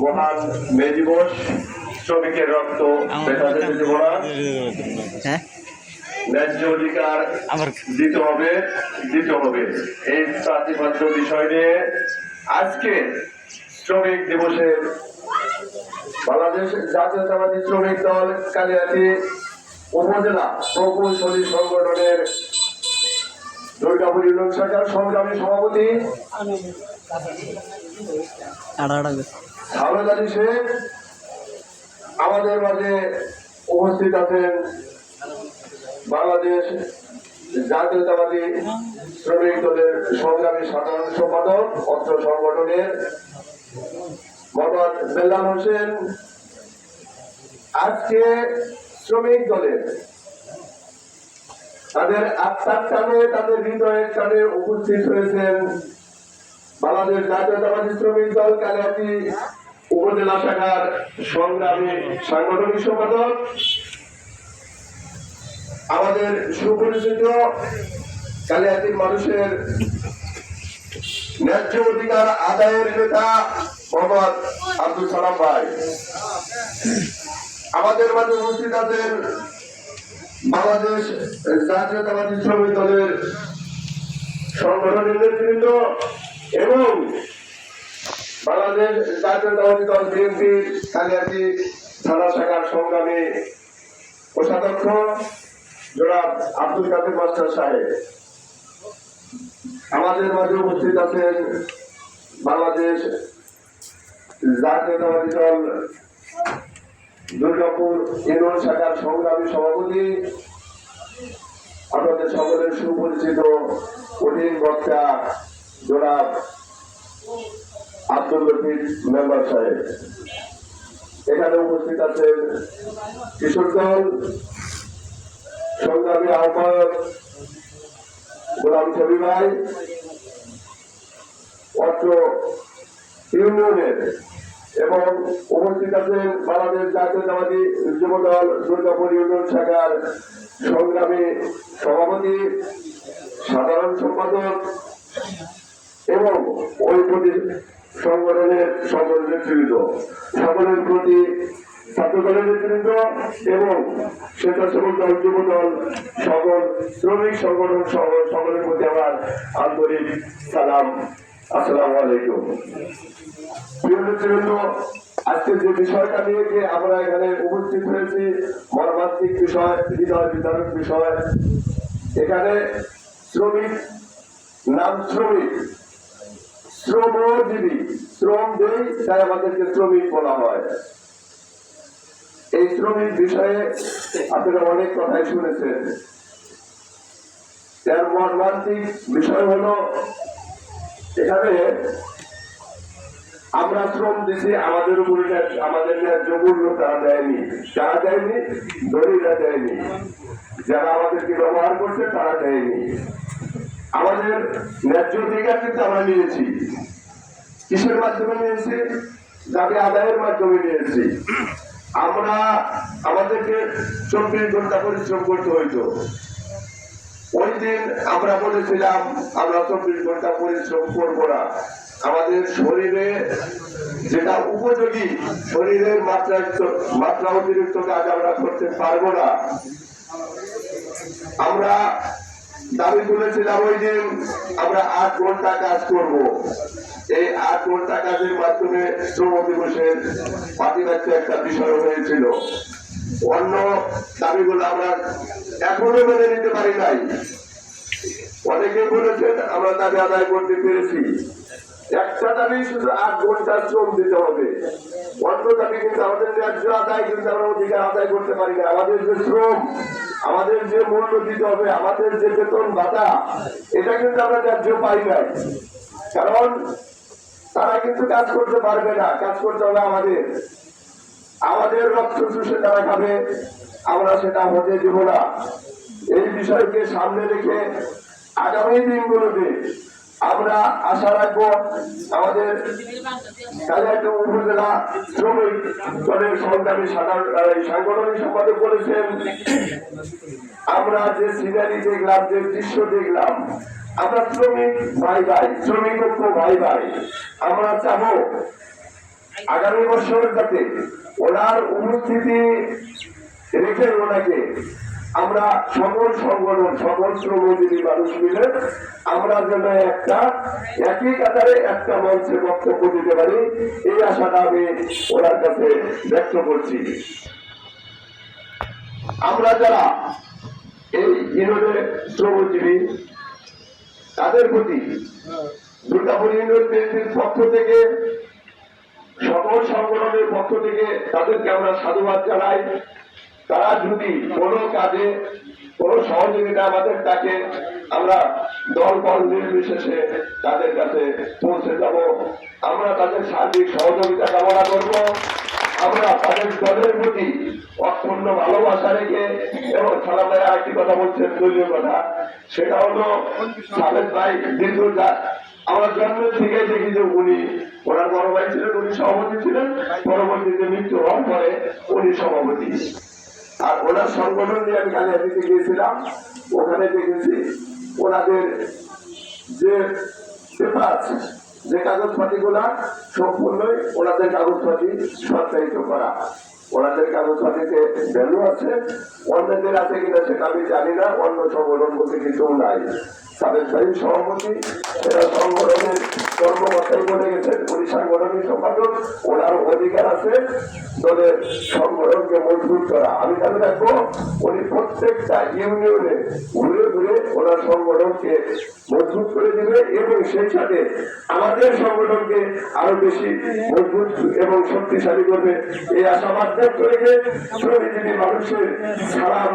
মহান মে দিবস, শ্রমিকের রক্ত দেখা যেতে দেব না। ন্যায্য অধিকার দিতে হবে এই প্রাতিপাদ্য বিষয় নিয়ে আজকে শ্রমিক দিবসের বাংলাদেশ জাতীয়তাবাদী শ্রমিক দল কালিয়াতি উপজেলা প্রকৌশলী সংগঠনের দুর্গাপুর ইউনিয়ন শাখার সংগ্রামী সভাপতি হামেদ আলী শেখ আমাদের মাঝে উপস্থিত আছেন। বাংলাদেশ জাতীয়তাবাদী শ্রমিক দলের সংগ্রামী সাধারণ সম্পাদক অত্র সংগঠনের মোহাম্মদ বেল্লাল হোসেন। আজকে শ্রমিক দলের তাদের আত্মার টানে, তাদের হৃদয়ের টানে উপস্থিত হয়েছেন বাংলাদেশ জাতীয়তাবাদী শ্রমিক দল কালিয়াতি উপজেলা শাখার সংগ্রামী সাংগঠনিক সম্পাদক, আমাদের সুপরিচিত কালিয়াতির মানুষের ন্যায্য অধিকার আদায়ের নেতা মোহাম্মদ আব্দুল সালাম ভাই। আমাদের মাঝে উপস্থিত আছেন বাংলাদেশ জাতীয়তাবাদী শ্রমিক দলের সংগঠনের নেতৃবৃন্দ এবং বাংলাদেশ জাতীয়তাবাদী দল বিএনপি কালিয়াতি থানা শাখার সংগ্রামী কোষাধ্যক্ষ জনাব আব্দুল কাদের মাস্টার সাহেব। আমাদের মাঝে উপস্থিত আছেন বাংলাদেশ জাতীয়তাবাদী দল দুর্গাপুর ইউনিয়ন শাখার সংগ্রামী সভাপতি, আপনাদের সকলের সুপরিচিত কঠিন বক্তা জনাব আব্দুল লতিফ মেম্বার সাহেব। এখানে উপস্থিত আছেন কিশোর দল সংগ্রামী আহ্বায়ক গোলাম ছবি ভাই, অত্র ইউনিয়নের এবং উপস্থিত আছেন বাংলাদেশ জাতীয়তাবাদী যুবদল দুর্গাপুর ইউনিয়ন শাখার সংগ্রামী সভাপতি, সাধারণ সম্পাদক এবং ওই সংগঠনের সকল নেতৃবৃন্দ, সকলের প্রতি ছাত্র দলের নেতৃবৃন্দ এবং স্বেচ্ছাসেবক দল যুবদল সকল শ্রমিক সংগঠন সহ সকলের প্রতি আমার আন্তরিক সালাম। আসসালামু আলাইকুম। প্রিয় নেতৃবৃন্দ, আজকে যে বিষয়টা নিয়ে আমরা এখানে উপস্থিত হয়েছি মর্মান্তিক বিষয়, হৃদয় বিদারক বিষয়। এখানে শ্রমিক নাম শ্রমিক, শ্রমজীবী, শ্রম দেই তাই আমাদেরকে শ্রমিক বলা হয়। এই শ্রমিক বিষয়ে আপনারা অনেক কথাই শুনেছেন। এর মর্মান্তিক বিষয় হলো এখানে আমরা শ্রম দিচ্ছি, আমাদের উপরে আমাদের ন্যায্য মূল্য তারা দেয়নি। যারা দেয়নি, ধনীরা দেয়নি, যারা আমাদেরকে ব্যবহার করছে তারা দেয়নি। আমাদের ন্যায্য অধিকার কিন্তু আমরা নিয়েছি। কিসের মাধ্যমে নিয়েছি? দাবি আদায়ের মাধ্যমে নিয়েছি। আমরা আমাদেরকে 24 ঘন্টা পরিশ্রম করতে হইতো। ওই দিন আমরা বলেছিলাম আমরা 24 ঘন্টা পরিশ্রম করবো না, আমাদের শরীরে যেটা উপযোগী, শরীরের মাত্রা অতিরিক্ত কাজ আমরা করতে পারবো না। আমরা দাবি তুলেছিলাম ওই দিন আমরা 8 ঘন্টা কাজ করব। এই 8 ঘন্টা কাজের মাধ্যমে শ্রম দিবসের পাতিবাচ্য একটা বিষয় হয়েছিল। অন্য দাবিগুলো আমরা এখনো মেনে নিতে পারি নাই। অনেকেই বলেছেন আমরা দাবি আদায় করতে পেরেছি। একটা দাবি শুধু 8 ঘন্টা শ্রম দিতে হবে, অন্য দাবি কিন্তু আমাদের ন্যায্য আদায় কিন্তু আমরা অধিকার আদায় করতে পারি না। আমাদের যে শ্রম, আমাদের যে মূল্য দিতে হবে, আমাদের যে বেতন ভাতা, এটা কিন্তু আমরা ন্যায্য পাই নাই। কারণ তারা কিন্তু কাজ করতে পারবে না, কাজ করতে হবে আমাদের রক্ত চুষে তারা খাবে, আমরা সেটা হতে দেব না। এই বিষয়কে সামনে রেখে আগামী দিনগুলোতে আমরা আশা রাখবো আমাদের কালিয়াতি উপজেলা শ্রমিক দলের সংগ্রামী সাংগঠনিক সম্পাদক বলেছেন আমরা যে সিনারি দেখলাম, যে দৃশ্য দেখলাম, আমরা শ্রমিক ভাই ভাই, শ্রমিক ঐক্য ভাই ভাই, আমরা চাবো আগামী বছর যাতে ওনার উপস্থিতি রেখে ওনাকে আমরা সকল সংগঠন, সকল শ্রমজীবী মানুষ মিলে আমরা যেন একটা একই কাতারে একটা মঞ্চে বক্তব্য দিতে পারি, এই আশাটা আমি ওনার কাছে ব্যক্ত করছি। আমরা যারা এই ইউনিয়নের শ্রমজীবী তাদের প্রতি দুর্গাপুর ইউনিয়ন বিএনপির পক্ষ থেকে, সকল সংগঠনের পক্ষ থেকে তাদেরকে আমরা সাধুবাদ জানাই। তারা যদি কোনো কাজে কোনো সহযোগিতা আমাদের তাকে আমরা দল বল নির্বিশেষে তাদের কাছে পৌঁছে যাব। আমরা তাদের সার্বিক সহযোগিতা কামনা করব। আমরা তাদের দলের প্রতি অক্ষুণ্ণ ভালোবাসা রেখে, এবং সালাম ভাই আরেকটি কথা বলছেন দলীয় কথা, সেটা হলো সালেদ ভাই দীর্ঘকাল আমার জন্মের থেকে দেখি যে উনি ওনার বড় ভাই ছিলেন, উনি সভাপতি ছিলেন, পরবর্তীতে মৃত্যু হওয়ার পরে উনি সভাপতি। আর ওনার সংগঠন নিয়ে আমি কালিয়াতিতে গিয়েছিলাম, ওখানে দেখেছি ওনাদের যে পেপার, যে কাগজপাতি গুলা সম্পূর্ণই ওনাদের কাগজপাতি সত্যায়িত করা। ওনাদের কাগজপাতিতে ভ্যালু আছে, অন্যদের আছে কিনা সেটা আমি জানি না, অন্য সংগঠন বলতে কিছু নাই। সাবেক ভাই সভাপতি, এরা সংগঠনের কর্মকর্তাই বলে গেছেন, উনি সাংগঠনিক সম্পাদক, ওনার অধিকার আছে দলের সংগঠনকে মজবুত করা। আমি তাহলে দেখবো উনি প্রত্যেকটা ইউনিয়নে ঘুরে ঘুরে ওনার সংগঠনকে মজবুত করে দিবে, এবং সেই সাথে আমাদের সংগঠনকে আরো বেশি মজবুত এবং শক্তিশালী করবে, এই আশাবাদ ব্যক্ত রেখে শ্রমজীবী মানুষের সালাম,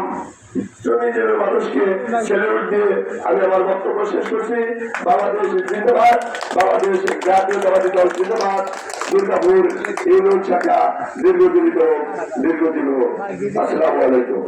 শ্রমজীবী মানুষকে সেলুট দিয়ে আমি আমার বক্তব্য শেষ করছি। বাংলাদেশ জিন্দাবাদ, বাংলাদেশ জাতীয়তাবাদী দল জিন্দাবাদ, দুর্গাপুর ইউনিয়ন শাখা দীর্ঘজীবিত, দীর্ঘজীবী হোক। আসসালামু আলাইকুম।